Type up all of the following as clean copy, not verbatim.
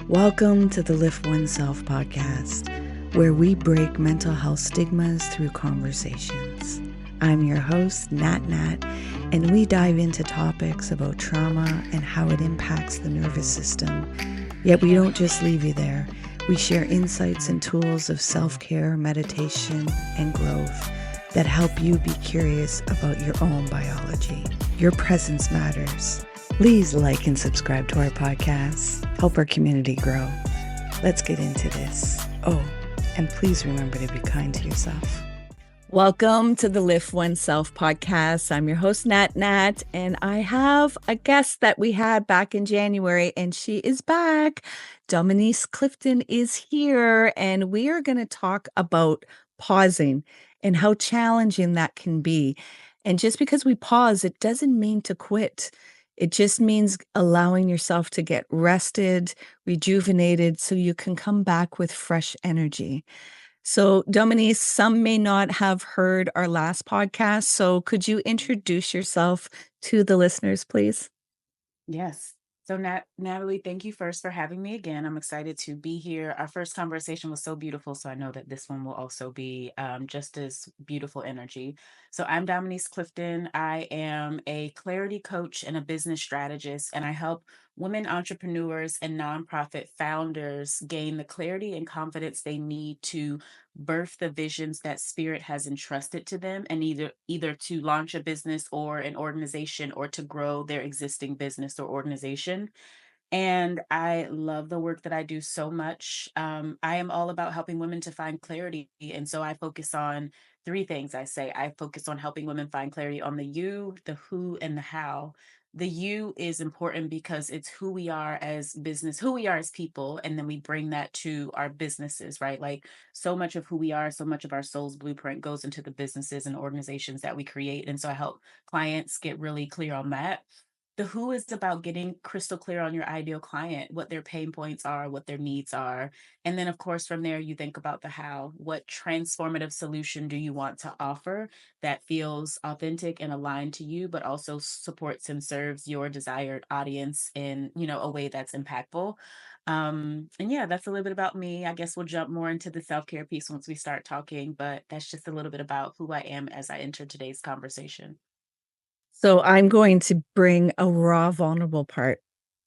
Welcome to the Lift OneSelf Podcast, where we break mental health stigmas through conversations. I'm your host, NatNat, and we dive into topics about trauma and how it impacts the nervous system. Yet we don't just leave you there. We share insights and tools of self-care, meditation, and growth that help you be curious about your own biology. Your presence matters. Please like and subscribe to our podcast. Help our community grow. Let's get into this. Oh, and please remember to be kind to yourself. Welcome to the Lift OneSelf Podcast. I'm your host, NatNat, and I have a guest that we had back in January, and she is back. Dominiece Clifton is here, and we are going to talk about pausing and how challenging that can be. And just because we pause, it doesn't mean to quit. It just means allowing yourself to get rested, rejuvenated, so you can come back with fresh energy. So, Dominiece, some may not have heard our last podcast. So, could you introduce yourself to the listeners, please? Yes. So, Natalie, thank you first for having me again. I'm excited to be here. Our first conversation was so beautiful, so I know that this one will also be just as beautiful energy. So, I'm Dominiece Clifton. I am a clarity coach and a business strategist, and I help women entrepreneurs and nonprofit founders gain the clarity and confidence they need to birth the visions that spirit has entrusted to them, and either to launch a business or an organization, or to grow their existing business or organization. And I love the work that I do so much. I am all about helping women to find clarity, and so I focus on three things. I focus on helping women find clarity on the you, the who, and the how. The you is important because it's who we are as business, who we are as people, and then we bring that to our businesses, right? Like, so much of who we are, so much of our soul's blueprint goes into the businesses and organizations that we create. And so I help clients get really clear on that. The who is about getting crystal clear on your ideal client, what their pain points are, what their needs are. And then, of course, from there, you think about the how. What transformative solution do you want to offer that feels authentic and aligned to you, but also supports and serves your desired audience in, a way that's impactful. And yeah, that's a little bit about me. I guess we'll jump more into the self-care piece once we start talking, but that's just a little bit about who I am as I enter today's conversation. So, I'm going to bring a raw, vulnerable part.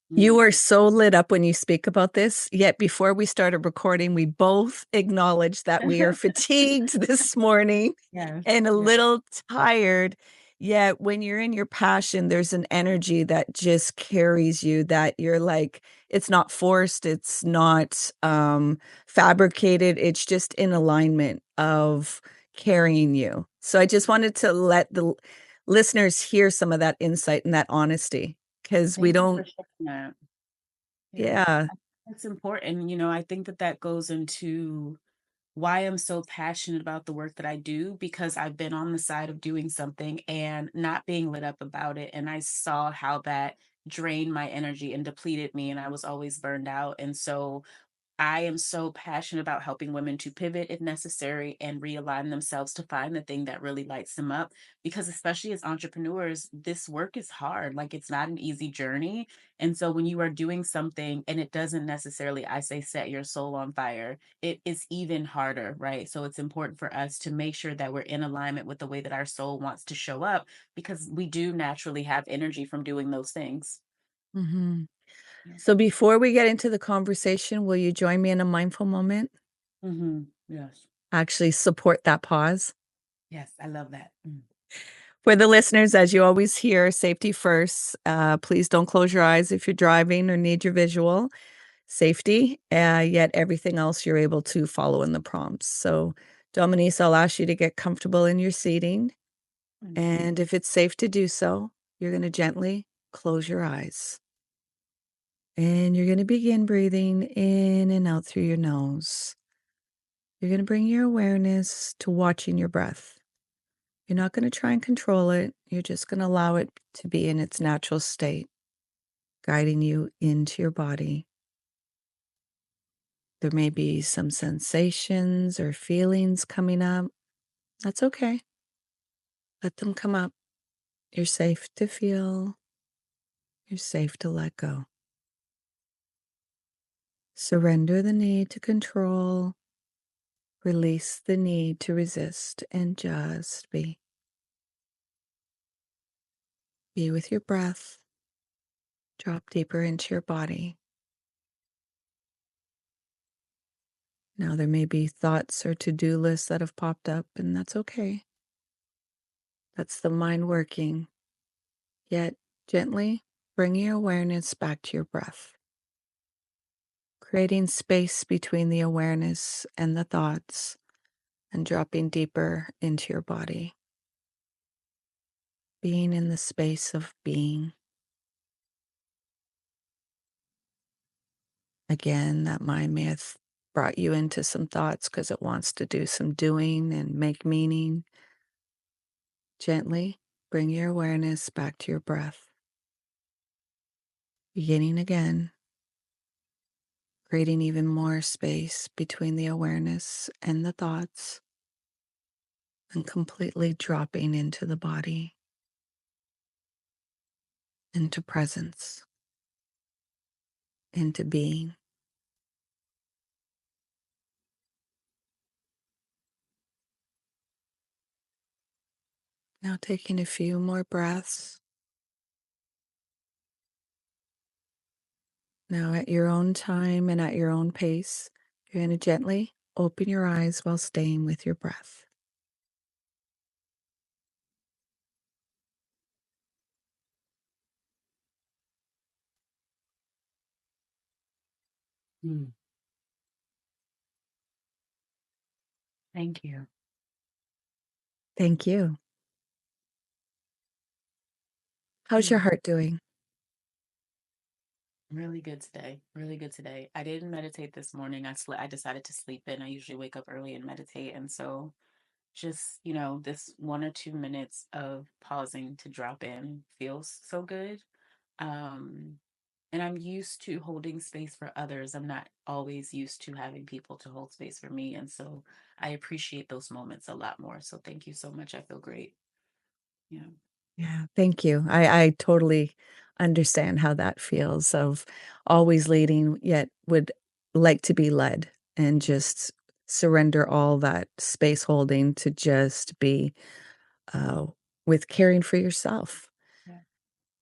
You Mm. are so lit up when you speak about this. Yet before we started recording, we both acknowledged that we are fatigued this morning Yes. and a Yeah. little tired. Yet when you're in your passion, there's an energy that just carries you, that you're like, it's not forced, it's not fabricated, it's just in alignment of carrying you. So I just wanted to let the listeners hear some of that insight and that honesty, because we Thank you for don't. sharing that. Yeah. Yeah. It's important. I think that that goes into why I'm so passionate about the work that I do, because I've been on the side of doing something and not being lit up about it. And I saw how that drained my energy and depleted me. And I was always burned out. And so I am so passionate about helping women to pivot if necessary and realign themselves to find the thing that really lights them up. Because, especially as entrepreneurs, this work is hard. Like, it's not an easy journey. And so, when you are doing something and it doesn't necessarily, I say, set your soul on fire, it is even harder, right? So, it's important for us to make sure that we're in alignment with the way that our soul wants to show up, because we do naturally have energy from doing those things. Mhm. Yeah. So before we get into the conversation, will you join me in a mindful moment? Yes. Actually support that pause. Yes. I love that. Mm. For the listeners, as you always hear, safety first. Please don't close your eyes if you're driving or need your visual. Safety, yet everything else you're able to follow in the prompts. So, Dominique, I'll ask you to get comfortable in your seating. Mhm. And if it's safe to do so, you're going to gently close your eyes. And you're going to begin breathing in and out through your nose. You're going to bring your awareness to watching your breath. You're not going to try and control it. You're just going to allow it to be in its natural state, guiding you into your body. There may be some sensations or feelings coming up. That's okay. Let them come up. You're safe to feel. You're safe to let go. Surrender the need to control, release the need to resist, and just be. Be with your breath. Drop deeper into your body. Now, there may be thoughts or to-do lists that have popped up, and that's okay. That's the mind working. Yet, gently bring your awareness back to your breath, creating space between the awareness and the thoughts, and dropping deeper into your body. Being in the space of being. Again, that mind may have brought you into some thoughts because it wants to do some doing and make meaning. Gently bring your awareness back to your breath. Beginning again, creating even more space between the awareness and the thoughts, and completely dropping into the body, into presence, into being. Now taking a few more breaths. Now at your own time and at your own pace, you're going to gently open your eyes while staying with your breath. Mm. Thank you. Thank you. How's your Mm. heart doing? Really good today. Really good today. I didn't meditate this morning. I decided to sleep in. I usually wake up early and meditate. And so just, this 1 or 2 minutes of pausing to drop in feels so good. Um, and I'm used to holding space for others. I'm not always used to having people to hold space for me. And so I appreciate those moments a lot more. So thank you so much. I feel great. Yeah. Yeah, thank you. I totally understand how that feels of always leading, yet would like to be led and just surrender all that space holding to just be uh, with caring for yourself. Yeah.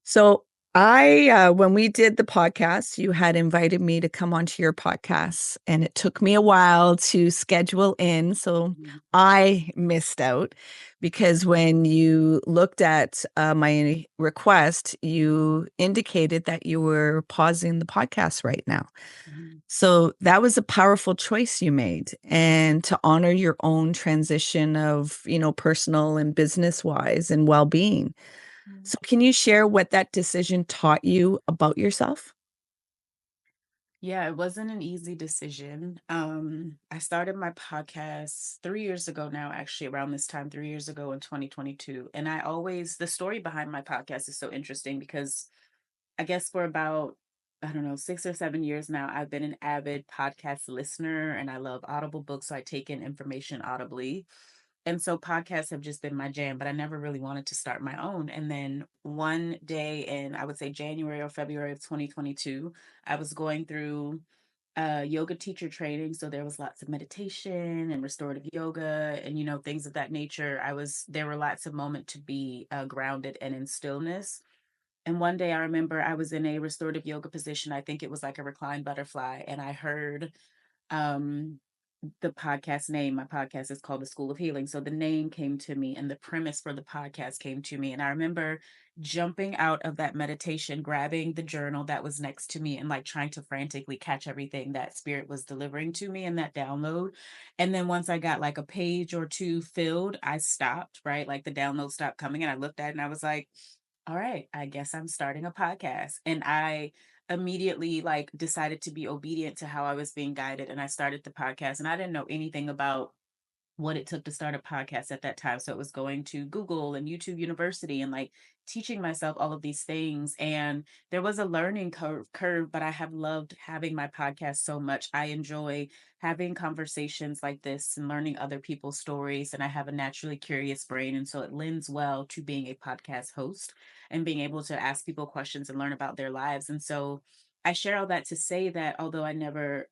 So when we did the podcast, you had invited me to come onto your podcast, and it took me a while to schedule in. So Mhm. I missed out because when you looked at my request, you indicated that you were pausing the podcast right now. Mhm. So that was a powerful choice you made, and to honor your own transition of, personal and business wise and well being. Mhm. So can you share what that decision taught you about yourself? Yeah, it wasn't an easy decision. I started my podcast 3 years ago now, actually, around this time, 3 years ago in 2022. And the story behind my podcast is so interesting because I guess for about, I don't know, 6 or 7 years now, I've been an avid podcast listener and I love Audible books. So I take in information audibly. And so podcasts have just been my jam, but I never really wanted to start my own. And then one day in, I would say January or February of 2022, I was going through yoga teacher training. So there was lots of meditation and restorative yoga and, things of that nature. There were lots of moments to be grounded and in stillness. And one day I remember I was in a restorative yoga position. I think it was like a reclined butterfly. And I heard um, the podcast name. My podcast is called The School of Healing. So the name came to me and the premise for the podcast came to me. And I remember jumping out of that meditation, grabbing the journal that was next to me and like trying to frantically catch everything that spirit was delivering to me in that download. And then once I got like a page or two filled, I stopped, right? Like the download stopped coming and I looked at it and I was like, all right, I guess I'm starting a podcast. And I immediately like decided to be obedient to how I was being guided. And I started the podcast and I didn't know anything about what it took to start a podcast at that time. So it was going to Google and YouTube University and like teaching myself all of these things. And there was a learning curve, but I have loved having my podcast so much. I enjoy having conversations like this and learning other people's stories. And I have a naturally curious brain. And so it lends well to being a podcast host and being able to ask people questions and learn about their lives. And so I share all that to say that although I never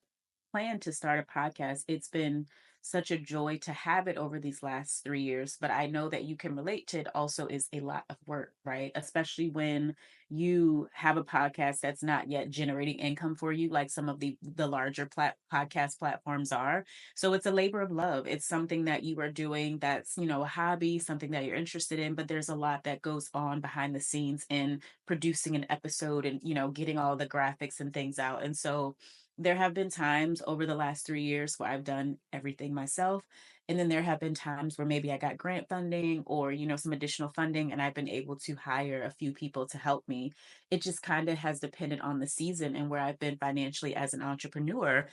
plan to start a podcast. It's been such a joy to have it over these last 3 years, but I know that you can relate to it also is a lot of work, right? Especially when you have a podcast that's not yet generating income for you, like some of the larger podcast platforms are. So it's a labor of love. It's something that you are doing that's, a hobby, something that you're interested in, but there's a lot that goes on behind the scenes in producing an episode and, getting all the graphics and things out. And so there have been times over the last 3 years where I've done everything myself. And then there have been times where maybe I got grant funding or, some additional funding and I've been able to hire a few people to help me. It just kind of has depended on the season and where I've been financially as an entrepreneur.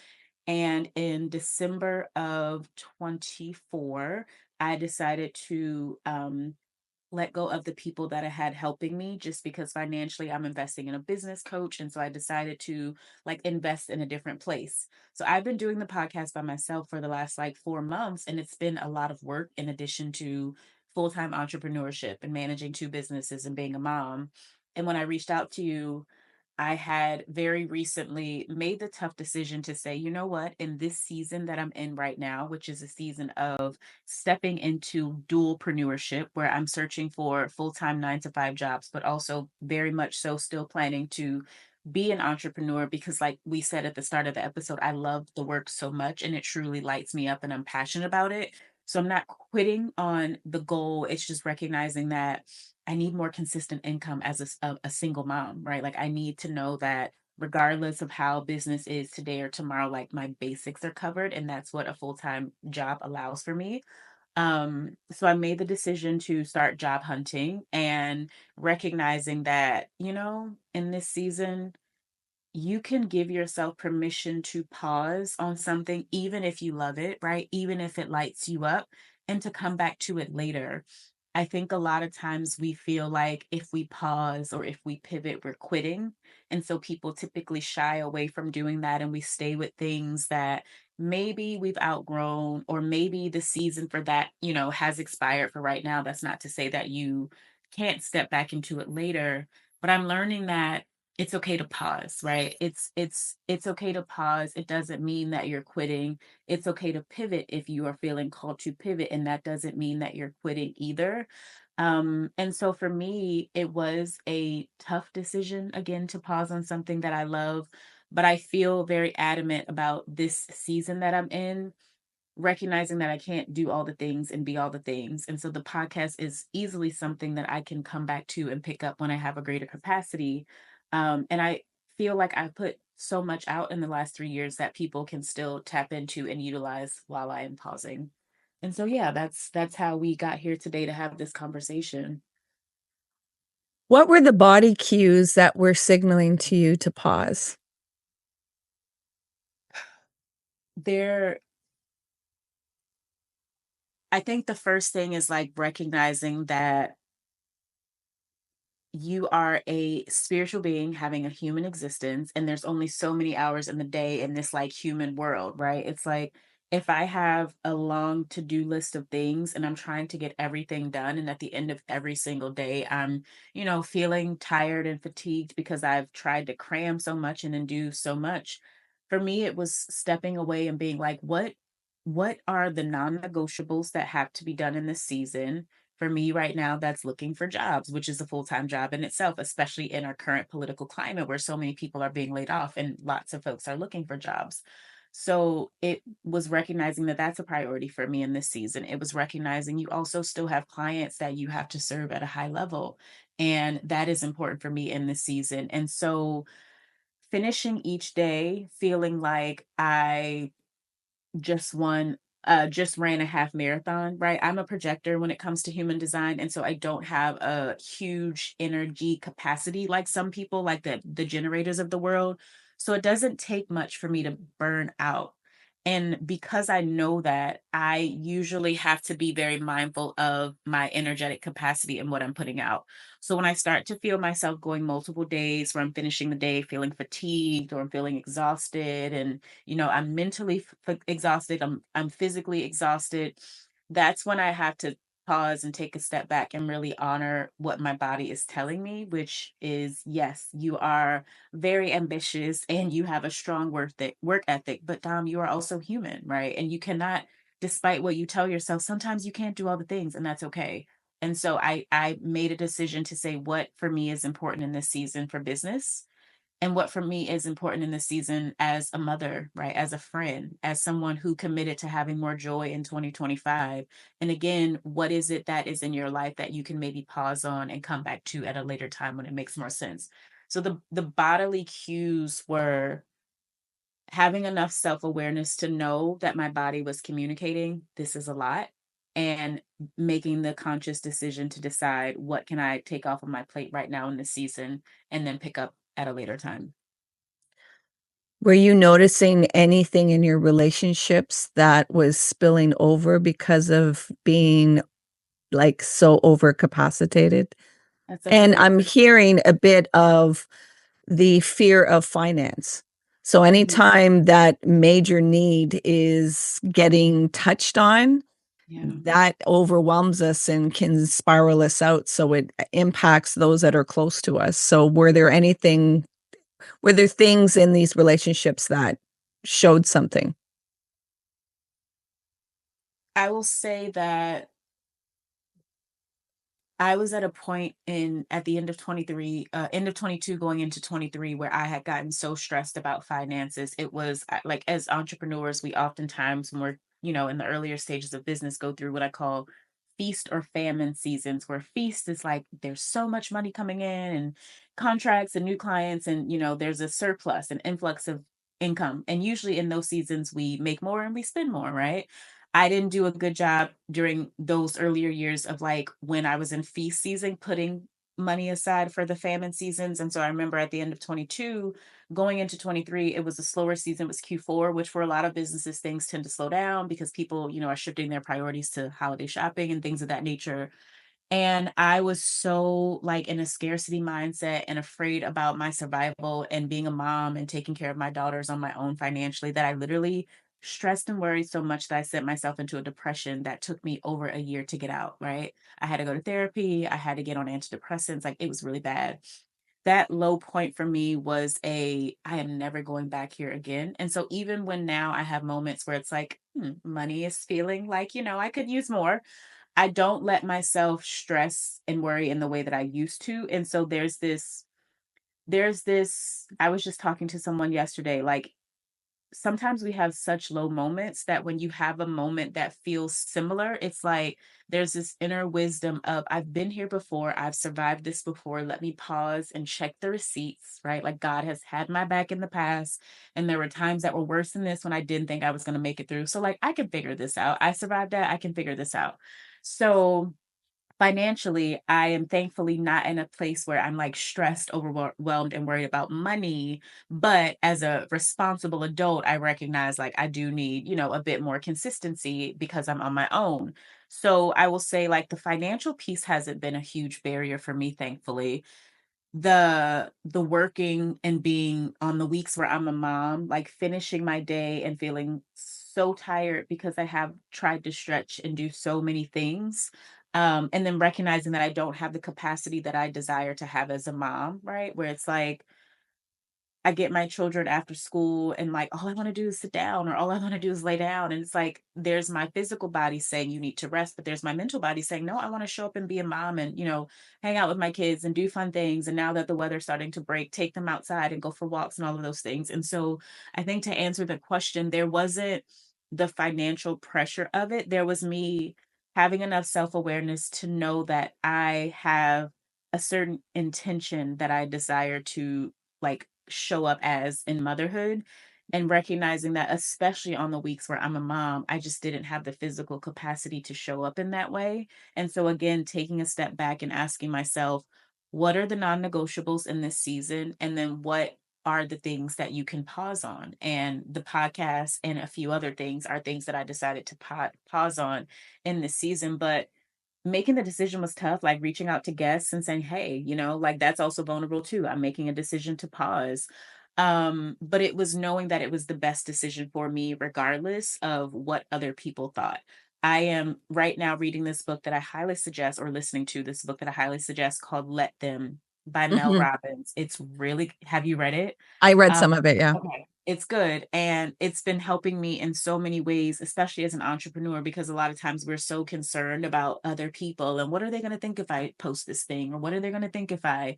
And in December of 24, I decided to let go of the people that I had helping me just because financially I'm investing in a business coach. And so I decided to invest in a different place. So I've been doing the podcast by myself for the last 4 months, and it's been a lot of work in addition to full time entrepreneurship and managing two businesses and being a mom. And when I reached out to you, I had very recently made the tough decision to say, you know what, in this season that I'm in right now, which is a season of stepping into dualpreneurship, where I'm searching for full time 9 to 5 jobs, but also very much so still planning to be an entrepreneur because, like we said at the start of the episode, I love the work so much and it truly lights me up and I'm passionate about it. So I'm not quitting on the goal. It's just recognizing that I need more consistent income as a single mom, right? Like I need to know that regardless of how business is today or tomorrow, like my basics are covered. And that's what a full-time job allows for me. So I made the decision to start job hunting and recognizing that, in this season, you can give yourself permission to pause on something, even if you love it, right? Even if it lights you up, and to come back to it later. I think a lot of times we feel like if we pause or if we pivot, we're quitting. And so people typically shy away from doing that and we stay with things that maybe we've outgrown or maybe the season for that, has expired for right now. That's not to say that you can't step back into it later, but I'm learning that it's okay to pause, right? It's okay to pause. It doesn't mean that you're quitting. It's okay to pivot if you are feeling called to pivot, and that doesn't mean that you're quitting either. And so for me, it was a tough decision again to pause on something that I love, but I feel very adamant about this season that I'm in, recognizing that I can't do all the things and be all the things. And so the podcast is easily something that I can come back to and pick up when I have a greater capacity. And I feel like I put so much out in the last 3 years that people can still tap into and utilize while I am pausing. And so yeah, that's how we got here today to have this conversation. What were the body cues that were signaling to you to pause? There I think the first thing is recognizing that you are a spiritual being having a human existence and there's only so many hours in the day in this human world, right? It's like if I have a long to-do list of things and I'm trying to get everything done and at the end of every single day I'm, feeling tired and fatigued because I've tried to cram so much and then do so much. For me it was stepping away and being like what are the non-negotiables that have to be done in this season? For me right now, that's looking for jobs, which is a full-time job in itself, especially in our current political climate where so many people are being laid off and lots of folks are looking for jobs. So it was recognizing that that's a priority for me in this season. It was recognizing you also still have clients that you have to serve at a high level. And that is important for me in this season. And so finishing each day feeling like I just won just ran a half marathon, right? I'm a projector when it comes to human design, and so I don't have a huge energy capacity like some people, like the generators of the world. So it doesn't take much for me to burn out. And because I know that, I usually have to be very mindful of my energetic capacity and what I'm putting out. So when I start to feel myself going multiple days where I'm finishing the day feeling fatigued or I'm feeling exhausted and I'm mentally exhausted, I'm physically exhausted, that's when I have to pause and take a step back and really honor what my body is telling me, which is, yes, you are very ambitious and you have a strong work ethic, but Dom, you are also human, right? And you cannot, despite what you tell yourself, sometimes you can't do all the things, and that's okay. And so I made a decision to say what for me is important in this season for business, and what for me is important in this season as a mother, right? As a friend, as someone who committed to having more joy in 2025. And again, what is it that is in your life that you can maybe pause on and come back to at a later time when it makes more sense? So the bodily cues were having enough self-awareness to know that my body was communicating, this is a lot, and making the conscious decision to decide what can I take off of my plate right now in this season and then pick up at a later time. Were you noticing anything in your relationships that was spilling over because of being, like, so overcapacitated? That's such a And great I'm question. hearing a bit of the fear of finance. So Mhm. anytime that major need is getting touched on, Yeah. that overwhelms us and can spiral us out. So it impacts those that are close to us. So were there things in these relationships that showed something? I will say that I was at a point at the end of 23, end of 22 going into 23, where I had gotten so stressed about finances. It was like, as entrepreneurs, we oftentimes, when we're, in the earlier stages of business, go through what I call feast or famine seasons, where feast is like there's so much money coming in and contracts and new clients, and there's a surplus, an influx of income. And usually in those seasons we make more and we spend more, right? I didn't do a good job during those earlier years of, like, when I was in feast season, putting money aside for the famine seasons. And so I remember at the end of 22, going into 23, it was a slower season. It was Q4, which for a lot of businesses, things tend to slow down because people, are shifting their priorities to holiday shopping and things of that nature. And I was so, like, in a scarcity mindset and afraid about my survival and being a mom and taking care of my daughters on my own financially, that I literally stressed and worried so much that I sent myself into a depression that took me over a year to get out, right? I had to go to therapy, I had to get on antidepressants, like, it was really bad. That low point for me was I am never going back here again. And so even when now I have moments where it's like, money is feeling like, I could use more, I don't let myself stress and worry in the way that I used to. And so I was just talking to someone yesterday, like, sometimes we have such low moments that when you have a moment that feels similar, it's like there's this inner wisdom of, I've been here before, I've survived this before. Let me pause and check the receipts, right? Like, God has had my back in the past. And there were times that were worse than this when I didn't think I was going to make it through. So, like, I can figure this out. I survived that. I can figure this out. So, financially, I am thankfully not in a place where I'm, like, stressed, overwhelmed, and worried about money. But as a responsible adult, I recognize, like, I do need, a bit more consistency because I'm on my own. So I will say, like, the financial piece hasn't been a huge barrier for me, thankfully. The working and being on the weeks where I'm a mom, like, finishing my day and feeling so tired because I have tried to stretch and do so many things. And then recognizing that I don't have the capacity that I desire to have as a mom, right? Where it's like, I get my children after school and, like, all I want to do is sit down, or all I want to do is lay down. And it's like, there's my physical body saying you need to rest, but there's my mental body saying, no, I want to show up and be a mom and, hang out with my kids and do fun things. And now that the weather's starting to break, take them outside and go for walks and all of those things. And so I think, to answer the question, there wasn't the financial pressure of it. There was me having enough self awareness to know that I have a certain intention that I desire to, like, show up as in motherhood, and recognizing that, especially on the weeks where I'm a mom, I just didn't have the physical capacity to show up in that way. And so again, taking a step back and asking myself, what are the non-negotiables in this season, and then what are the things that you can pause on? And the podcast and a few other things are things that I decided to pause on in this season. But making the decision was tough, like reaching out to guests and saying, hey, like, that's also vulnerable too. I'm making a decision to pause. But it was knowing that it was the best decision for me, regardless of what other people thought. I am right now reading this book that I highly suggest, or listening to this book that I highly suggest, called Let Them by Mel Mhm. Robbins. It's really, have you read it? I read Um, some of it, yeah. okay, it's good, and it's been helping me in so many ways, especially as an entrepreneur, because a lot of times we're so concerned about other people and what are they going to think if I post this thing, or what are they going to think if I,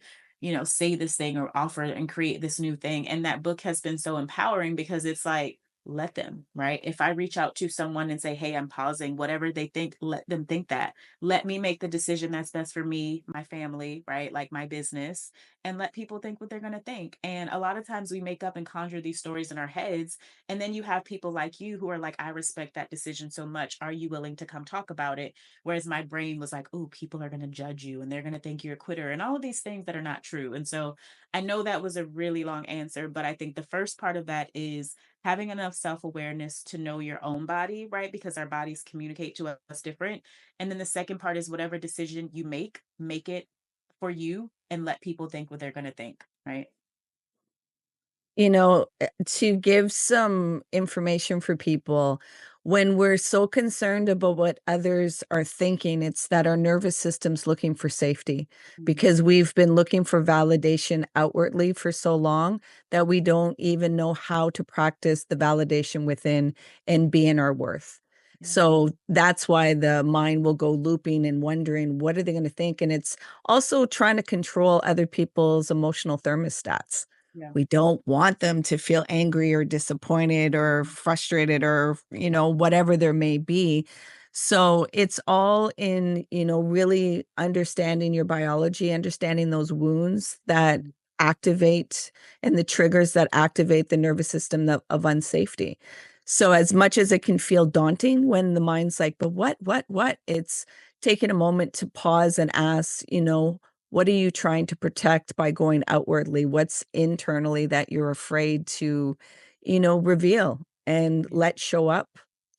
say this thing or offer and create this new thing. And that book has been so empowering because it's like, let them, right? If I reach out to someone and say, hey, I'm pausing, whatever they think, let them think that. Let me make the decision that's best for me, my family, right? Like my business, and let people think what they're going to think. And a lot of times we make up and conjure these stories in our heads. And then you have people like you who are like, I respect that decision so much. Are you willing to come talk about it? Whereas my brain was like, oh, people are going to judge you and they're going to think you're a quitter and all of these things that are not true. And so I know that was a really long answer, but I think the first part of that is having enough self-awareness to know your own body, right? Because our bodies communicate to us different. And then the second part is whatever decision you make it for you and let people think what they're going to think, right? To give some information for people, when we're so concerned about what others are thinking, it's that our nervous system's looking for safety Mm. because we've been looking for validation outwardly for so long that we don't even know how to practice the validation within and be in our worth. Yeah. So that's why the mind will go looping and wondering, what are they going to think? And it's also trying to control other people's emotional thermostats. Yeah. We don't want them to feel angry or disappointed or frustrated or, whatever there may be. So it's all in, really understanding your biology, understanding those wounds that Mm. activate and the triggers that activate the nervous system of unsafety. So as much as it can feel daunting when the mind's like, but what? It's taking a moment to pause and ask, what are you trying to protect by going outwardly? What's internally that you're afraid to, reveal and Yeah. let show up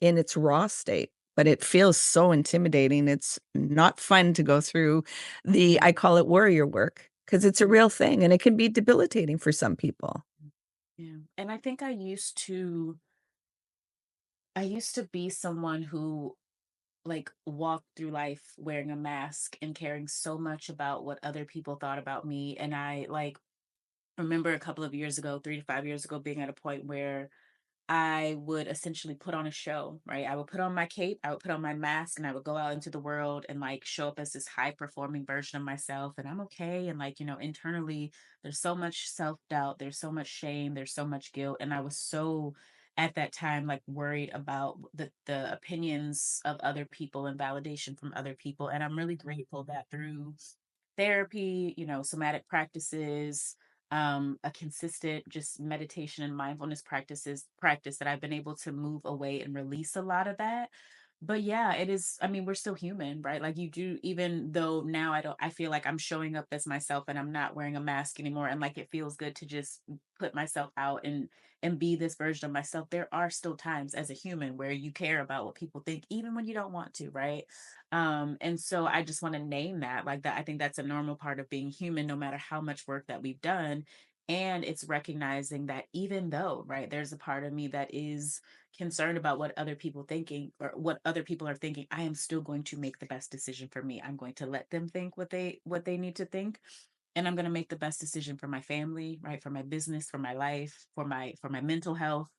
in its raw state? But it feels so intimidating. It's not fun to go through I call it warrior work because it's a Yeah. real thing and it can be debilitating for some people. Yeah. And I think I used to be someone who like walked through life wearing a mask and caring so much about what other people thought about me. And I like remember a couple of years ago, 3 to 5 years ago, being at a point where I would essentially put on a show, right? I would put on my cape, I would put on my mask, and I would go out into the world and like show up as this high performing version of myself. And I'm okay. And like, internally, there's so much self doubt, there's so much shame, there's so much guilt. And I was so at that time like worried about the opinions of other people and validation from other people. And I'm really grateful that through therapy, somatic practices, a consistent just meditation and mindfulness practice that I've been able to move away and release a lot of that. But yeah, it is, I mean, we're still human, right? Like you do, even though now I feel like I'm showing up as myself and I'm not wearing a mask anymore. And like it feels good to just put myself out and be this version of myself. There are still times as a human where you care about what people think, even when you don't want to, right? And so I just want to name that, like that. I think that's a normal part of being human, no matter how much work that we've done. And it's recognizing that even though, right, there's a part of me that is concerned about what other people thinking or what other people are thinking, I am still going to make the best decision for me. I'm going to let them think what they need to think, and I'm going to make the best decision for my family, right, for my business, for my life, for my mental health,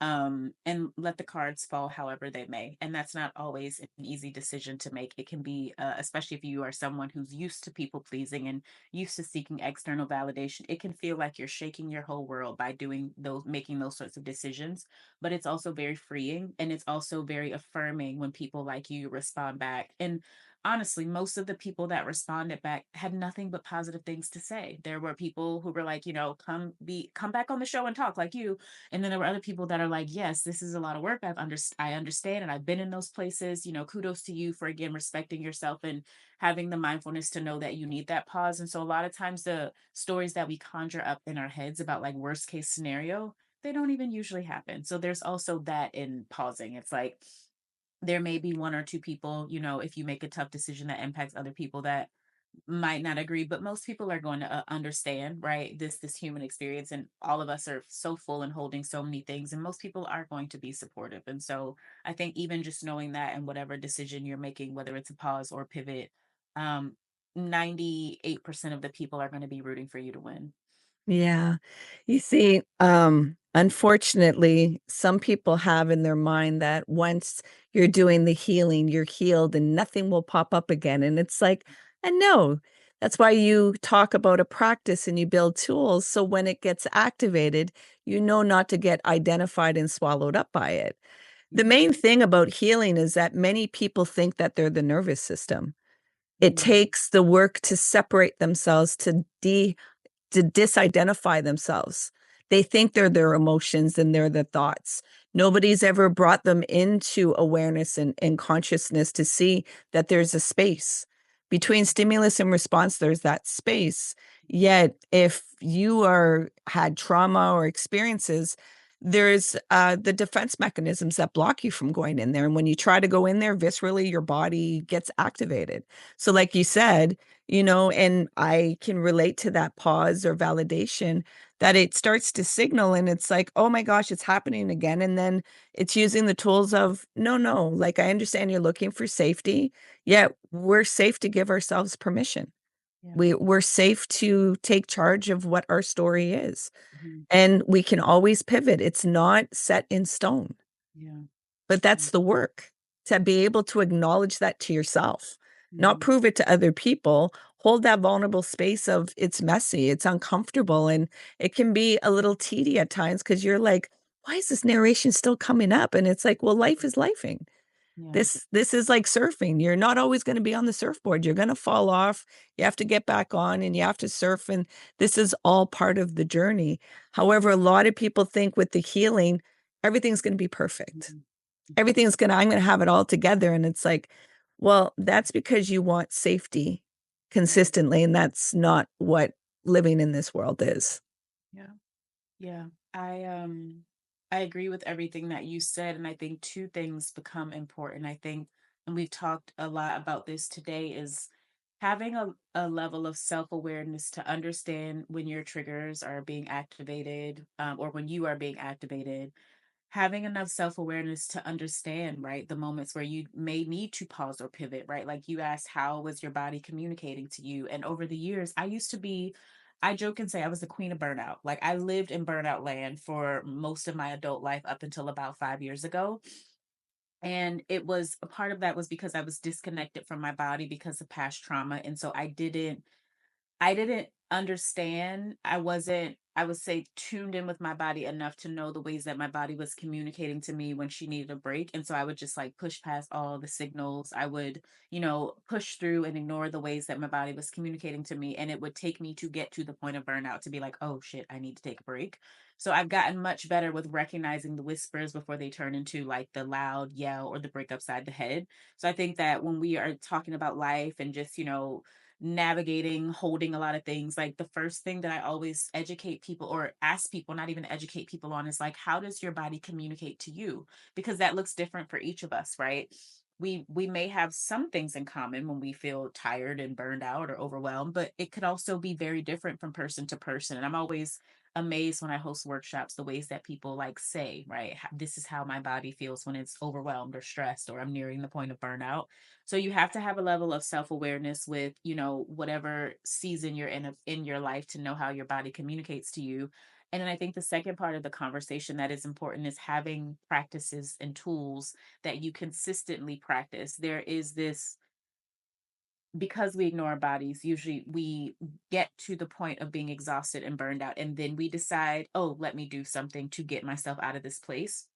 and let the cards fall however they may. And that's not always an easy decision to make. It can be, especially if you are someone who's used to people pleasing and used to seeking external validation, it can feel like you're shaking your whole world by making those sorts of decisions. But it's also very freeing, and it's also very affirming when people like you respond back. And honestly, most of the people that responded back had nothing but positive things to say. There were people who were like, come back on the show and talk like you. And then there were other people that are like, yes, this is a lot of work. I understand, and I've been in those places. Kudos to you for again respecting yourself and having the mindfulness to know that you need that pause. And so a lot of times the stories that we conjure up in our heads about like worst case scenario, they don't even usually happen. So there's also that in pausing. It's like there may be one or two people, if you make a tough decision that impacts other people, that might not agree, but most people are going to understand, right? This human experience, and all of us are so full and holding so many things, and most people are going to be supportive. And so I think even just knowing that, and whatever decision you're making, whether it's a pause or pivot, um 98% of the people are going to be rooting for you to win. Yeah. You see, unfortunately, some people have in their mind that once you're doing the healing, you're healed and nothing will pop up again. And it's like, and no, that's why you talk about a practice and you build tools. So when it gets activated, you know not to get identified and swallowed up by it. The Yeah. main thing about healing is that many people think that they're the nervous system. It Mm, takes the work to separate themselves, to disidentify themselves. They think they're their emotions and they're the thoughts. Nobody's ever brought them into awareness and consciousness to see that there's a space between stimulus and response. There's that space. Yet, if you are had trauma or experiences, there's the defense mechanisms that block you from going in there. And when you try to go in there viscerally, your body gets activated. So, like you said, and I can relate to that pause or validation that it starts to signal and it's like, oh my gosh, it's happening again. And then it's using the tools of, no, no, like I understand you're looking for safety, yet we're safe to give ourselves permission. yeah. We're safe to take charge of what our story is. Mhm. And we can always pivot. It's not set in stone. Yeah. But Yeah. that's the work, to be able to acknowledge that to yourself, not Mhm. prove it to other people, hold that vulnerable space of it's messy, it's uncomfortable, and it can be a little teedy at times because 'cause you're like, "Why is this narration still coming up?" And it's like, well, life is lifing. Yeah. This is like surfing. You're not always gonna be on the surfboard. You're gonna fall off. You have to get back on and you have to surf, and this is all part of the journey. However, a lot of people think with the healing, everything's gonna be perfect. Mhm. Mhm. Everything's gonna I'm gonna have it all together, and it's like, well, that's because you want safety Yeah. consistently, and that's not what living in this world is. Yeah. Yeah, I agree with everything that you said, and I think two things become important. I think, and we've talked a lot about this today, is having a level of self-awareness to understand when your triggers are being activated, or when you are being activated, having enough self-awareness to understand, right, the moments where you may need to pause or pivot, right? Like you asked, how was your body communicating to you? And over the years, I joke and say I was the queen of burnout. Like I lived in burnout land for most of my adult life up until about 5 years ago. And it was a part of that was because I was disconnected from my body because of past trauma. And so I didn't understand. I wasn't, I would say, tuned in with my body enough to know the ways that my body was communicating to me when she needed a break. And so I would just like push past all the signals. I would, push through and ignore the ways that my body was communicating to me. And it would take me to get to the point of burnout to be like, oh shit, I need to take a break. So I've gotten much better with recognizing the whispers before they turn into like the loud yell or the break upside the head. So I think that when we are talking about life and just, navigating, holding a lot of things, like the first thing that I always educate people or ask people, not even educate people on, is like, how does your body communicate to you? Because that looks different for each of us, right? We may have some things in common when we feel tired and burned out or overwhelmed, but it could also be very different from person to person. And I'm always amazed when I host workshops, the ways that people like say, right, this is how my body feels when it's overwhelmed or stressed or I'm nearing the point of burnout. So you have to have a level of self-awareness with, whatever season you're in your life to know how your body communicates to you. And then I think the second part of the conversation that is important is having practices and tools that you consistently practice. There is this, because we ignore our bodies, usually we get to the point of being exhausted and burned out, and then we decide, oh, let me do something to get myself out of this place.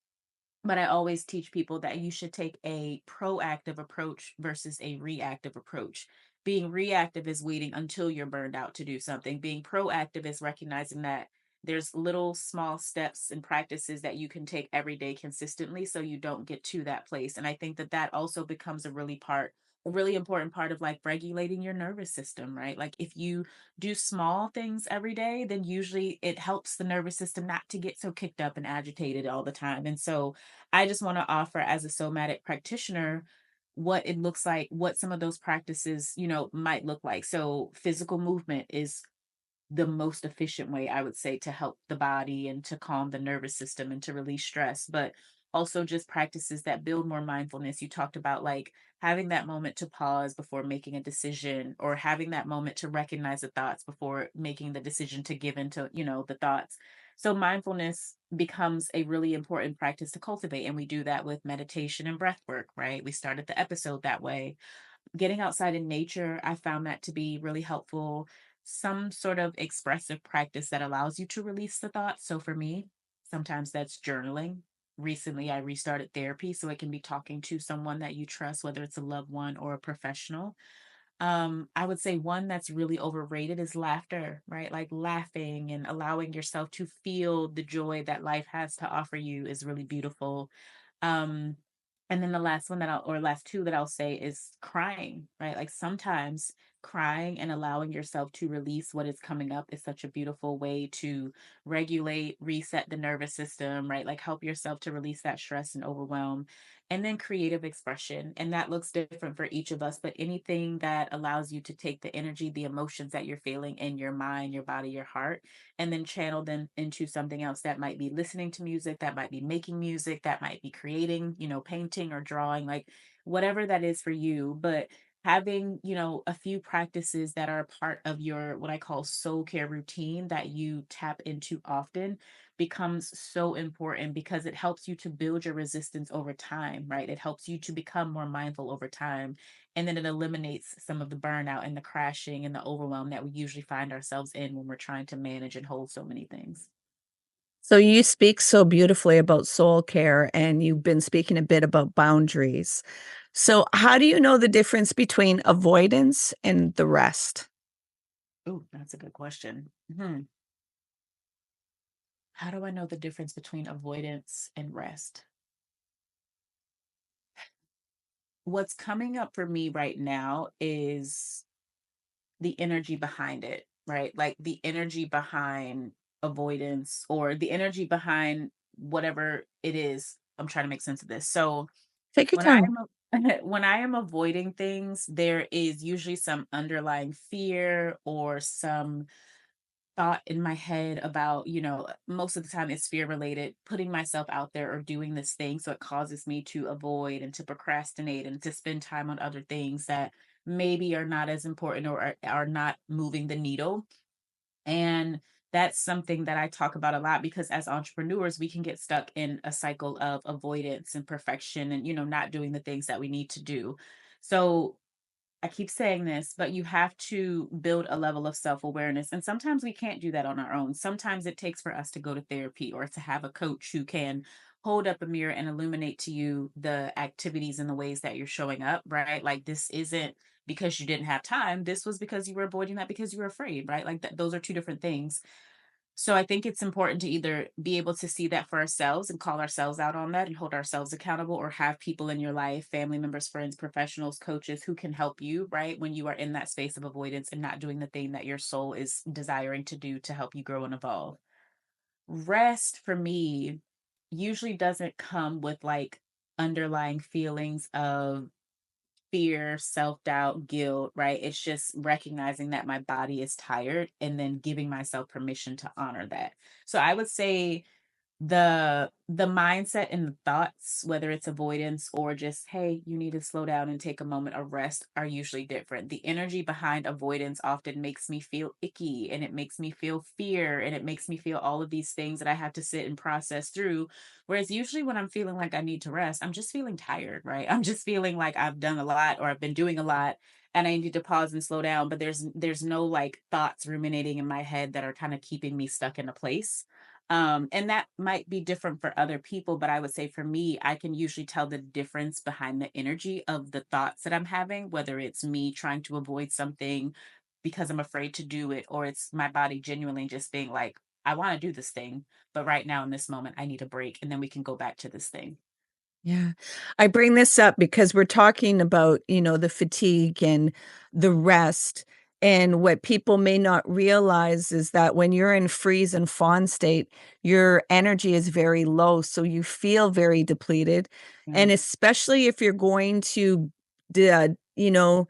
But I always teach people that you should take a proactive approach versus a reactive approach. Being reactive is waiting until you're burned out to do something. Being proactive is recognizing that there's little small steps and practices that you can take every day consistently so you don't get to that place. And I think that that also becomes a really important part of like regulating your nervous system, right? Like if you do small things every day, then usually it helps the nervous system not to get so kicked up and agitated all the time. And so I just want to offer, as a somatic practitioner, what it looks like, what some of those practices, might look like. So physical movement is the most efficient way, I would say, to help the body and to calm the nervous system and to release stress, but also just practices that build more mindfulness. You talked about like having that moment to pause before making a decision, or having that moment to recognize the thoughts before making the decision to give into, the thoughts. So mindfulness becomes a really important practice to cultivate. And we do that with meditation and breath work, right? We started the episode that way. Getting outside in nature, I found that to be really helpful. Some sort of expressive practice that allows you to release the thoughts. So for me, sometimes that's journaling. Recently, I restarted therapy, so it can be talking to someone that you trust, whether it's a loved one or a professional. I would say one that's really overrated is laughter, right? Like laughing and allowing yourself to feel the joy that life has to offer you is really beautiful. Um, and then the last one or last two that I'll say is crying, right? Like sometimes crying and allowing yourself to release what is coming up is such a beautiful way to regulate, reset the nervous system, right? Like help yourself to release that stress and overwhelm. And then creative expression. And that looks different for each of us, but anything that allows you to take the energy, the emotions that you're feeling in your mind, your body, your heart, and then channel them into something else. That might be listening to music, that might be making music, that might be creating, painting or drawing, like whatever that is for you. But having, a few practices that are part of your what I call soul care routine that you tap into often becomes so important, because it helps you to build your resistance over time, right? It helps you to become more mindful over time. And then it eliminates some of the burnout and the crashing and the overwhelm that we usually find ourselves in when we're trying to manage and hold so many things. So you speak so beautifully about soul care, and you've been speaking a bit about boundaries. So how do you know the difference between avoidance and the rest? Oh, that's a good question. How do I know the difference between avoidance and rest? What's coming up for me right now is the energy behind it, right? Like the energy behind avoidance, or the energy behind whatever it is. I'm trying to make sense of this. So Take your when I time. am when I am avoiding things, there is usually some underlying fear or some thought in my head about, most of the time it's fear related, putting myself out there or doing this thing. So it causes me to avoid and to procrastinate and to spend time on other things that maybe are not as important, or are not moving the needle. And that's something that I talk about a lot, because as entrepreneurs, we can get stuck in a cycle of avoidance and perfection and, not doing the things that we need to do. So I keep saying this, but you have to build a level of self awareness. And sometimes we can't do that on our own. Sometimes it takes for us to go to therapy or to have a coach who can hold up a mirror and illuminate to you the activities and the ways that you're showing up, right? Like this isn't because you didn't have time. This was because you were avoiding that because you were afraid, right? Like those are two different things. So I think it's important to either be able to see that for ourselves and call ourselves out on that and hold ourselves accountable, or have people in your life, family members, friends, professionals, coaches who can help you, right? When you are in that space of avoidance and not doing the thing that your soul is desiring to do to help you grow and evolve. Rest for me usually doesn't come with like underlying feelings of fear, self doubt, guilt, right? It's just recognizing that my body is tired and then giving myself permission to honor that. So I would say the mindset and the thoughts, whether it's avoidance or just hey, you need to slow down and take a moment of rest, are usually different. The energy behind avoidance often makes me feel icky, and it makes me feel fear, and it makes me feel all of these things that I have to sit and process through. Whereas usually when I'm feeling like I need to rest, I'm just feeling tired, right? I'm just feeling like I've done a lot or I've been doing a lot and I need to pause and slow down, but there's no like thoughts ruminating in my head that are kind of keeping me stuck in a place. And that might be different for other people, but I would say for me, I can usually tell the difference behind the energy of the thoughts that I'm having, whether it's me trying to avoid something because I'm afraid to do it, or it's my body genuinely just being like, I want to do this thing, but right now in this moment, I need a break, and then we can go back to this thing. Yeah. I bring this up because we're talking about, the fatigue and the rest. And what people may not realize is that when you're in freeze and fawn state, your energy is very low. So you feel very depleted. Yeah. And especially if you're going to you know,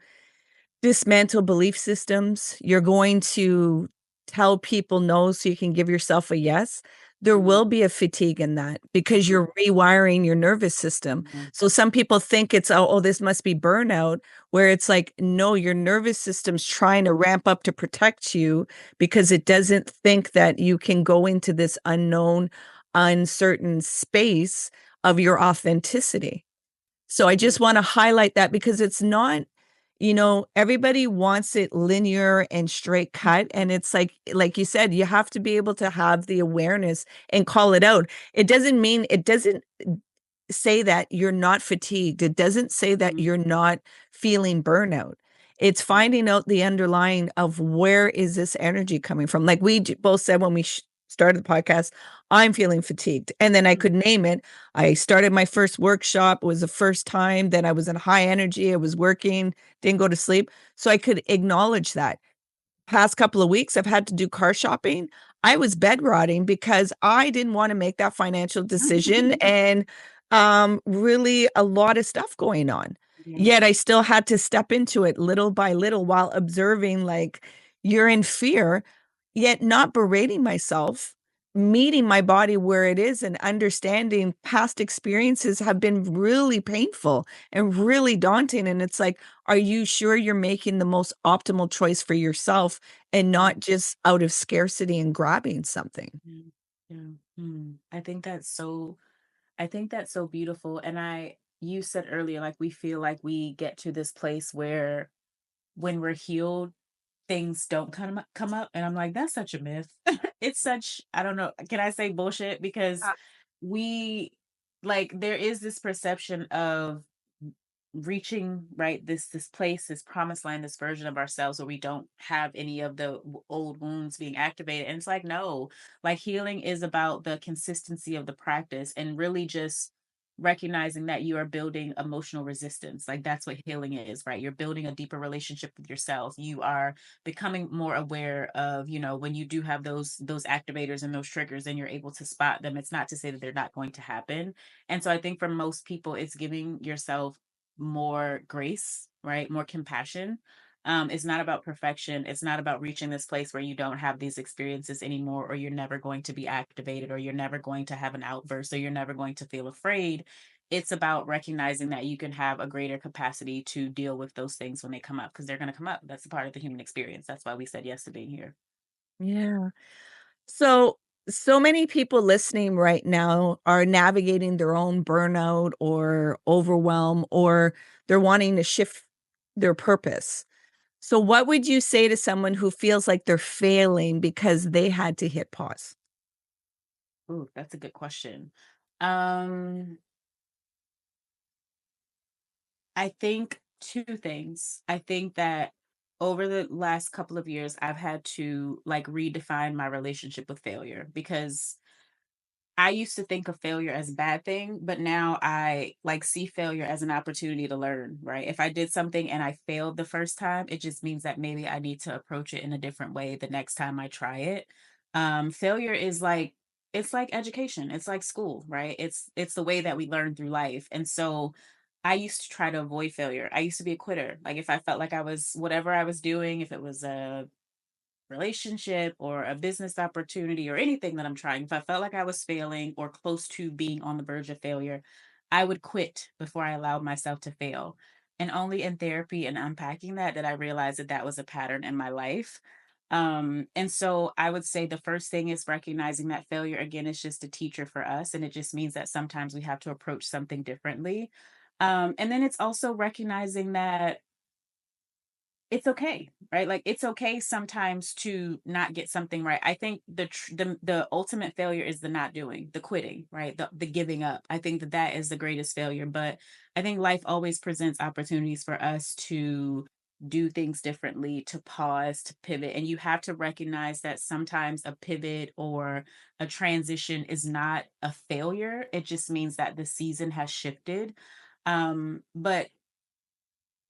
dismantle belief systems. You're going to tell people no so you can give yourself a yes. There Mhm. will be a fatigue in that because Mhm. you're rewiring your nervous system. Mhm. So some people think it's, oh, this must be burnout, where it's like, no, your nervous system's trying to ramp up to protect you because it doesn't think that you can go into this unknown, uncertain space of your authenticity. So I Mhm. just want to highlight that because it's not, everybody wants it linear and straight cut. And it's like you said, you have to be able to have the awareness and call it out. It doesn't say that you're not fatigued. It doesn't say that Mhm. you're not feeling burnout. It's Mhm. finding out the underlying of where is this energy coming from. Like we both said when we started the podcast, I'm feeling fatigued. And then I Mhm. could name it. I started my first workshop. It was the first time that I was in high energy. I was working, didn't go to sleep. So I could acknowledge that. Past couple of weeks, I've had to do car shopping. I was bed rotting because I didn't want to make that financial decision and really a lot of stuff going on. Yeah. Yet I still had to step into it little by little while observing like you're in fear, yet not berating myself, meeting my body where it is and understanding past experiences have been really painful and really daunting. And it's like, are you sure you're making the most optimal choice for yourself and Mhm. not just out of scarcity and grabbing something? Mhm. Yeah. I think that's so beautiful. And you said earlier, like we feel like we get to this place where when we're healed, things don't come up. And I'm like, that's such a myth. It's such, I don't know, can I say bullshit? Because we like there is this perception of reaching right this place, this promised land, this version of ourselves where we don't have any of the old wounds being activated. And it's like, no, like healing is about the consistency of the practice and really just recognizing that you are building emotional resistance. Like that's what healing is, right? You're building a deeper relationship with yourself. You are becoming more aware of, when you do have those activators and those triggers and you're able to spot them. It's not to say that they're not going to happen. And so I think for most people it's giving yourself more grace, right? More compassion. It's not about perfection. It's not about reaching this place where you don't have these experiences anymore, or you're never going to be activated, or you're never going to have an outburst, or you're never going to feel afraid. It's about recognizing that you can have a greater capacity to deal with those things when they come up, because they're going to come up. That's a part of the human experience. That's why we said yes to being here. Yeah. So many people listening right now are navigating their own burnout or overwhelm, or they're wanting to shift their purpose. So, what would you say to someone who feels like they're failing because they had to hit pause? Ooh, that's a good question. Um, I think two things. I think that over the last couple of years, I've had to like redefine my relationship with failure, because I used to think of failure as a bad thing, but now I like see failure as an opportunity to learn, right? If I did something and I failed the first time, it just means that maybe I need to approach it in a different way the next time I try it. Failure is like it's like education. It's like school, right? It's the way that we learn through life. And so I used to try to avoid failure. I used to be a quitter. Like if I felt like I was whatever I was doing, if it was a relationship or a business opportunity or anything that I'm trying, if I felt like I was failing or close to being on the verge of failure, I would quit before I allowed myself to fail. And only in therapy and unpacking that did I realize that that was a pattern in my life. And so I would say the first thing is recognizing that failure again is just a teacher for us, and it just means that sometimes we have to approach something differently. And then it's also recognizing that it's okay, right? Like it's okay sometimes to not get something right. I think the ultimate failure is the not doing, the quitting, right? The giving up. I think that that is the greatest failure. But I think life always presents opportunities for us to do things differently, to pause, to pivot, and you have to recognize that sometimes a pivot or a transition is not a failure. It just means that the season has shifted. But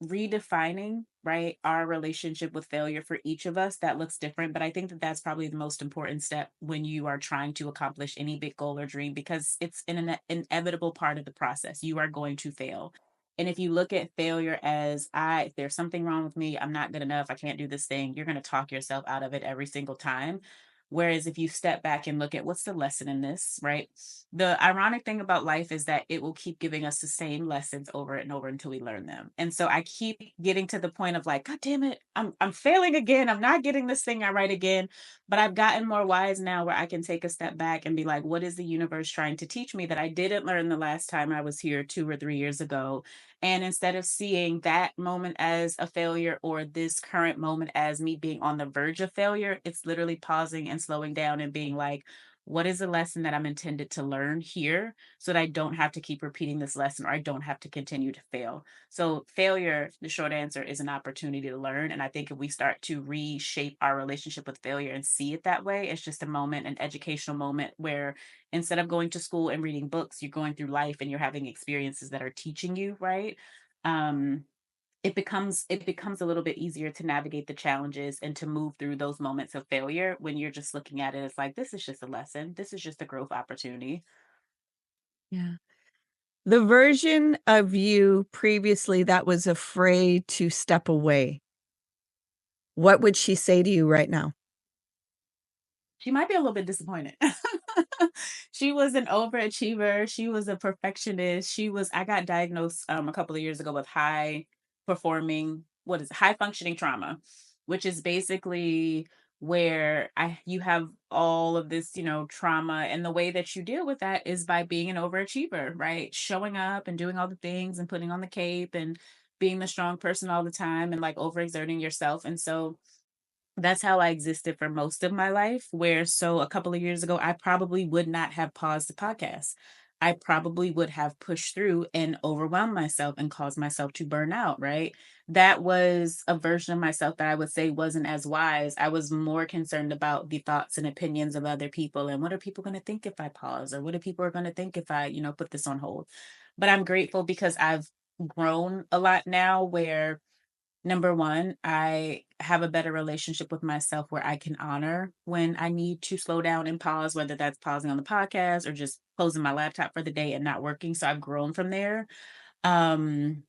redefining right our relationship with failure for each of us, that looks different, but I think that that's probably the most important step when you are trying to accomplish any big goal or dream, because it's an inevitable part of the process. You are going to fail, And if you look at failure as if there's something wrong with me, I'm not good enough, I can't do this thing, you're going to talk yourself out of it every single time. Whereas if you step back and look at what's the lesson in this, right? The ironic thing about life is that it will keep giving us the same lessons over and over until we learn them. And so I keep getting to the point of like, God damn it, I'm failing again. I'm not getting this thing I write again. But I've gotten more wise now where I can take a step back and be like, what is the universe trying to teach me that I didn't learn the last time I was here 2 or 3 years ago? And instead of seeing that moment as a failure or this current moment as me being on the verge of failure, it's literally pausing and slowing down and being like, what is the lesson that I'm intended to learn here so that I don't have to keep repeating this lesson or I don't have to continue to fail? So, failure, the short answer, is an opportunity to learn. And I think if we start to reshape our relationship with failure and see it that way, it's just a moment, an educational moment where instead of going to school and reading books, you're going through life and you're having experiences that are teaching you, right? Um, it becomes a little bit easier to navigate the challenges and to move through those moments of failure when you're just looking at it as like, this is just a lesson, this is just a growth opportunity. Yeah. The version of you previously that was afraid to step away, what would she say to you right now? She might be a little bit disappointed. She was an overachiever. She was a perfectionist. I got diagnosed a couple of years ago with high functioning trauma, which is basically where you have all of this, trauma. And the way that you deal with that is by being an overachiever, right? Showing up and doing all the things and putting on the cape and being the strong person all the time and like overexerting yourself. And so that's how I existed for most of my life. So a couple of years ago, I probably would not have paused the podcast. I probably would have pushed through and overwhelmed myself and caused myself to burn out, right? That was a version of myself that I would say wasn't as wise. I was more concerned about the thoughts and opinions of other people and what are people going to think if I pause, or what are people are going to think if I, put this on hold. But I'm grateful because I've grown a lot now where number one, I have a better relationship with myself where I can honor when I need to slow down and pause, whether that's pausing on the podcast or just closing my laptop for the day and not working. So I've grown from there. Um,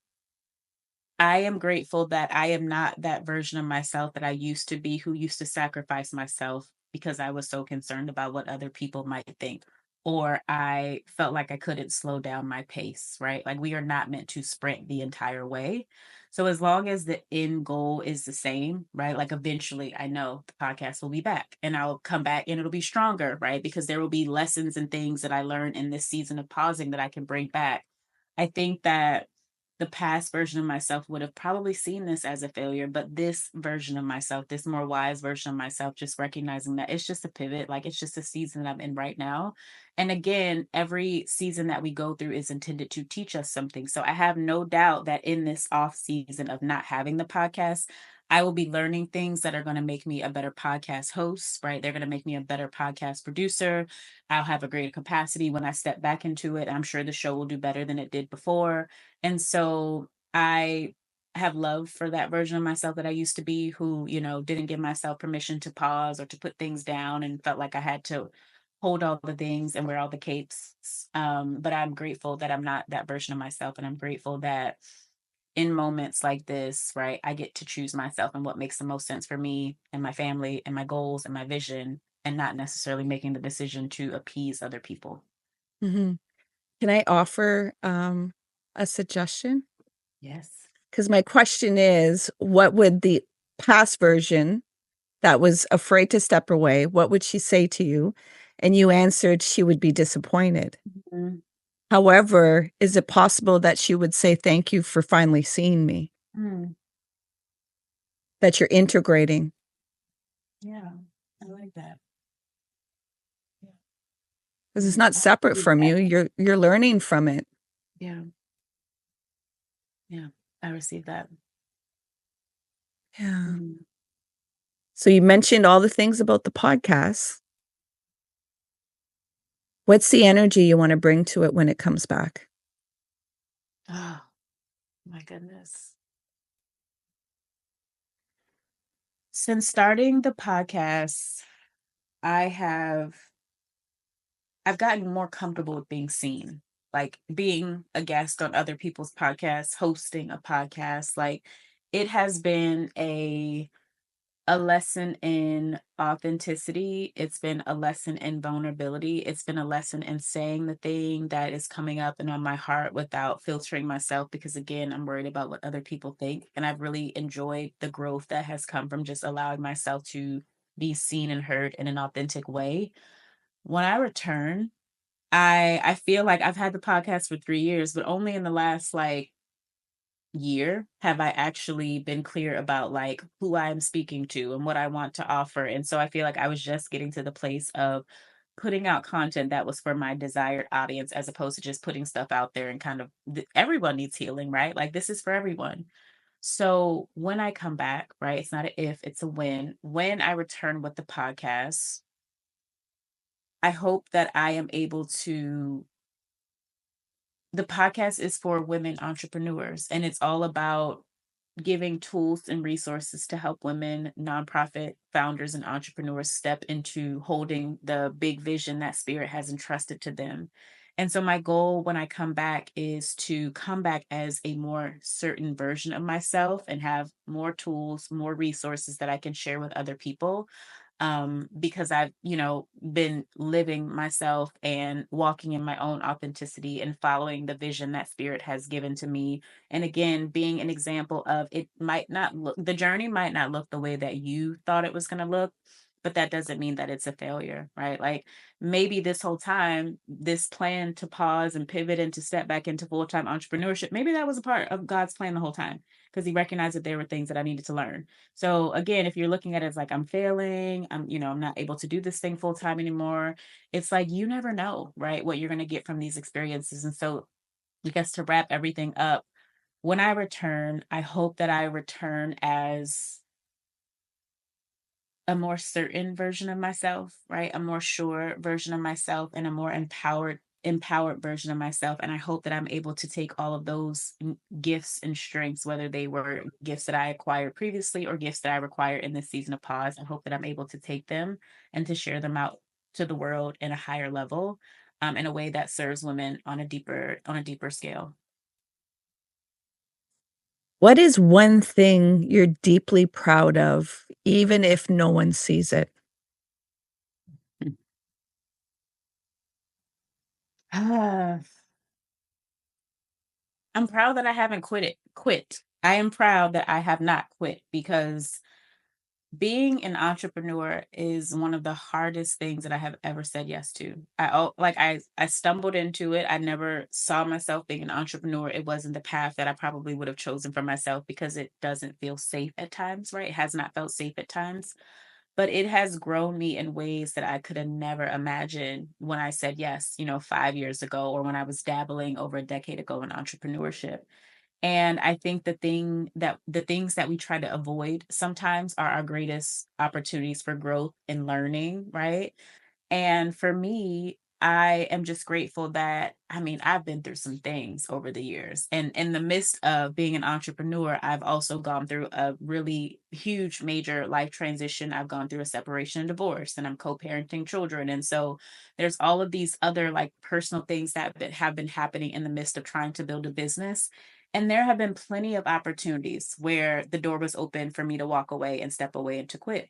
I am grateful that I am not that version of myself that I used to be, who used to sacrifice myself because I was so concerned about what other people might think, or I felt like I couldn't slow down my pace, right? Like we are not meant to sprint the entire way. So as long as the end goal is the same, right? Like eventually I know the podcast will be back and I'll come back and it'll be stronger, right? Because there will be lessons and things that I learned in this season of pausing that I can bring back. I think that the past version of myself would have probably seen this as a failure, but this version of myself, this more wise version of myself, just recognizing that it's just a pivot, like it's just a season that I'm in right now. And again, every season that we go through is intended to teach us something. So I have no doubt that in this off season of not having the podcast, I will be learning things that are going to make me a better podcast host, right? They're going to make me a better podcast producer. I'll have a greater capacity when I step back into it. I'm sure the show will do better than it did before. And so I have love for that version of myself that I used to be, who, didn't give myself permission to pause or to put things down and felt like I had to hold all the things and wear all the capes. But I'm grateful that I'm not that version of myself. And I'm grateful that in moments like this, right, I get to choose myself and what makes the most sense for me and my family and my goals and my vision, and not necessarily making the decision to appease other people. Mhm. Can I offer a suggestion? Yes. Because my question is, what would the past version that was afraid to step away, what would she say to you? And you answered she would be disappointed. Mm, However, is it possible that she would say, thank you for finally seeing me, mm, that you're integrating? yeah, I like that. Yeah. Because it's not I separate received from that. you. You're learning from it. Yeah, yeah, I received that. Yeah. Mm. So you mentioned all the things about the podcast. What's the energy you want to bring to it when it comes back? Oh, my goodness. Since starting the podcast, I have I've gotten more comfortable with being seen. like being a guest on other people's podcasts, hosting a podcast, like it has been a lesson in authenticity. It's been a lesson in vulnerability. It's been a lesson in saying the thing that is coming up and on my heart without filtering myself, because again, I'm worried about what other people think. And I've really enjoyed the growth that has come from just allowing myself to be seen and heard in an authentic way. When I return, I feel like I've had the podcast for 3 years, but only in the last like year have I actually been clear about like who I'm speaking to and what I want to offer. And so I feel like I was just getting to the place of putting out content that was for my desired audience, as opposed to just putting stuff out there and kind of everyone needs healing, right? Like this is for everyone. So when I come back, right, it's not a if, it's a when. When I return with the podcast, I hope that I am able to. The podcast is for women entrepreneurs, and it's all about giving tools and resources to help women, nonprofit founders, and entrepreneurs step into holding the big vision that Spirit has entrusted to them. And so, my goal when I come back is to come back as a more certain version of myself and have more tools, more resources that I can share with other people, because I've, been living myself and walking in my own authenticity and following the vision that Spirit has given to me. And again, being an example of it might not look, the journey might not look the way that you thought it was going to look, but that doesn't mean that it's a failure, right? Like maybe this whole time, this plan to pause and pivot and to step back into full time entrepreneurship, maybe that was a part of God's plan the whole time, because He recognized that there were things that I needed to learn. So again, if you're looking at it as like I'm failing, I'm not able to do this thing full time anymore. It's like you never know, right? What you're going to get from these experiences. And so I guess to wrap everything up, when I return, I hope that I return as a more certain version of myself, right? A more sure version of myself and a more empowered version of myself. And I hope that I'm able to take all of those gifts and strengths, whether they were gifts that I acquired previously or gifts that I require in this season of pause. I hope that I'm able to take them and to share them out to the world in a higher level, in a way that serves women on a deeper scale. What is one thing you're deeply proud of, even if no one sees it? Ah, I'm proud that I haven't quit. I am proud that I have not quit, because being an entrepreneur is one of the hardest things that I have ever said yes to. I stumbled into it. I never saw myself being an entrepreneur. It wasn't the path that I probably would have chosen for myself, because it doesn't feel safe at times, right? It has not felt safe at times, but it has grown me in ways that I could have never imagined when I said yes, 5 years ago, or when I was dabbling over a decade ago in entrepreneurship. And I think the things that we try to avoid sometimes are our greatest opportunities for growth and learning, right? And for me, I am just grateful that, I mean, I've been through some things over the years. And in the midst of being an entrepreneur, I've also gone through a really huge, major life transition. I've gone through a separation and divorce, and I'm co parenting children. And so there's all of these other like personal things that have been happening in the midst of trying to build a business. And there have been plenty of opportunities where the door was open for me to walk away and step away and to quit.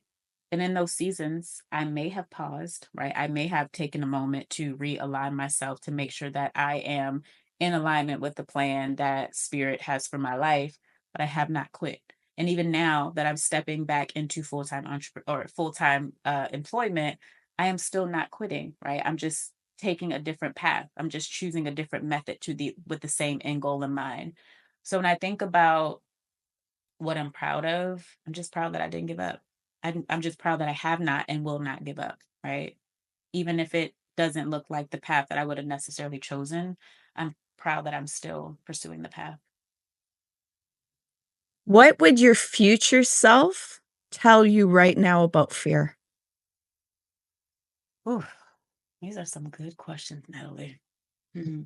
And in those seasons, I may have paused, right? I may have taken a moment to realign myself to make sure that I am in alignment with the plan that Spirit has for my life, but I have not quit. And even now that I'm stepping back into full-time or full-time employment, I am still not quitting, right? I'm just taking a different path. I'm just choosing a different method with the same end goal in mind. So when I think about what I'm proud of, I'm just proud that I didn't give up. I'm just proud that I have not and will not give up, right? Even if it doesn't look like the path that I would have necessarily chosen, I'm proud that I'm still pursuing the path. What would your future self tell you right now about fear? Ooh, these are some good questions, Natalie. Mhm.